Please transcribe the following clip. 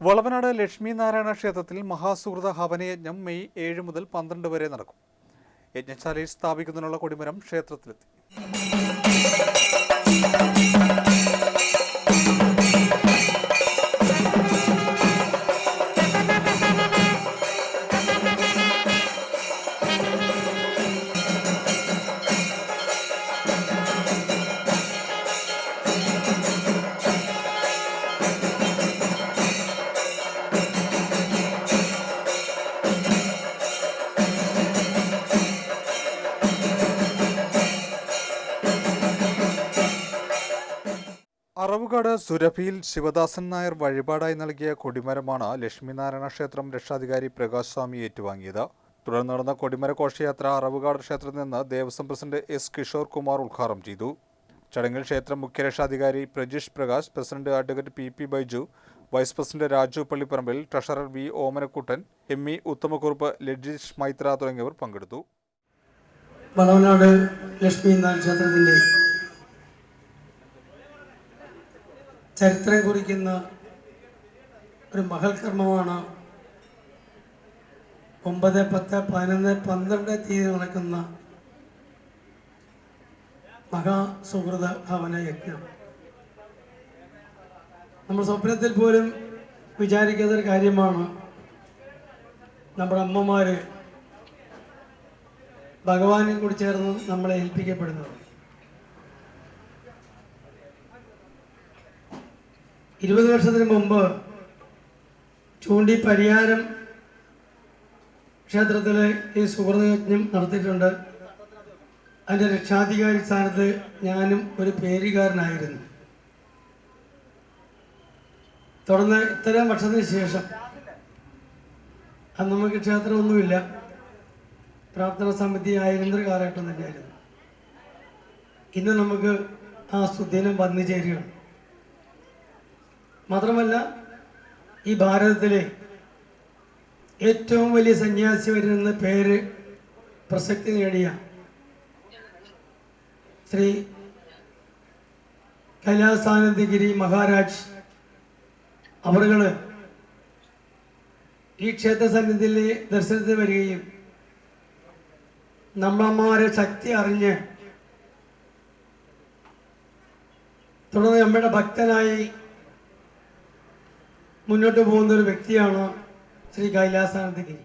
വളവനാട് ലക്ഷ്മി നാരായണ ക്ഷേത്രത്തിൽ മഹാസുഹൃത ഹവനയജ്ഞം മെയ് 7 മുതൽ 12 വരെ നടക്കും. യജ്ഞശാലയിൽ സ്ഥാപിക്കുന്നതിനുള്ള കൊടിമരം ക്ഷേത്രത്തിലെത്തി. അറവുകാട് സുരഭിയിൽ ശിവദാസൻ നായർ വഴിപാടായി നൽകിയ കൊടിമരമാണ് ലക്ഷ്മിനാരായണ ക്ഷേത്രം രക്ഷാധികാരി പ്രകാശ് സ്വാമി ഏറ്റുവാങ്ങിയത്. തുടർന്ന് നടന്ന കൊടിമര ഘോഷയാത്ര അറവുകാട് ക്ഷേത്രത്തിൽ നിന്ന് ദേവസ്വം പ്രസിഡന്റ് എസ് കിഷോർ കുമാർ ഉദ്ഘാടനം ചെയ്തു. ചടങ്ങിൽ ക്ഷേത്രം മുഖ്യ രക്ഷാധികാരി Prajeesh Prakash, president advocate P Baiju, vice president Raju Pallipparambil, treasurer V Omanakuttan, M E. Uthamakurup, Lajeesh Maithra തുടങ്ങിയവർ പങ്കെടുത്തു. വളവനാട് ലക്ഷ്മി നാരായണ ക്ഷേത്രത്തിന്റെ ചരിത്രം കുറിക്കുന്ന ഒരു മഹൽ കർമ്മമാണ് 9, 10, 11, 12 തീയതി നടക്കുന്ന മഹാസുഹൃത ഭവന യജ്ഞം. നമ്മൾ സ്വപ്നത്തിൽ പോലും വിചാരിക്കാത്തൊരു കാര്യമാണ് നമ്മുടെ അമ്മമാര് ഭഗവാനും കൂടി ചേർന്ന് നമ്മളെ ഏൽപ്പിക്കപ്പെടുന്നത്. 20 വർഷത്തിന് മുമ്പ് ചൂണ്ടി പരിയാരം ക്ഷേത്രത്തിലെ ഈ സുഹൃതയജ്ഞം നടത്തിയിട്ടുണ്ട്. അതിൻ്റെ രക്ഷാധികാരി സ്ഥാനത്ത് ഞാനും ഒരു പേരുകാരനായിരുന്നു. തുടർന്ന് ഇത്രയും വർഷത്തിന് ശേഷം അന്ന് നമുക്ക് ക്ഷേത്രമൊന്നുമില്ല, പ്രാർത്ഥനാ സമിതി ആയിരുന്നൊരു കാലഘട്ടം തന്നെയായിരുന്നു. ഇന്ന് നമുക്ക് ആ സുദിനം വന്നു ചേരുകയാണ്. മാത്രമല്ല, ഈ ഭാരതത്തിലെ ഏറ്റവും വലിയ സന്യാസി വരുന്ന പേര് പ്രസക്തി നേടിയ ശ്രീ കൈലാസാനന്ദഗിരി മഹാരാജ് അവരുകൾ ഈ ക്ഷേത്ര സന്നിധിയിൽ ദർശനത്തിന് വരികയും നമ്മളമ്മമാരെ ശക്തി അറിഞ്ഞ് തുടർന്ന് നമ്മുടെ ഭക്തനായി മുന്നോട്ട് പോകുന്ന ഒരു വ്യക്തിയാണ് ശ്രീ കൈലാസാനന്ദഗിരി.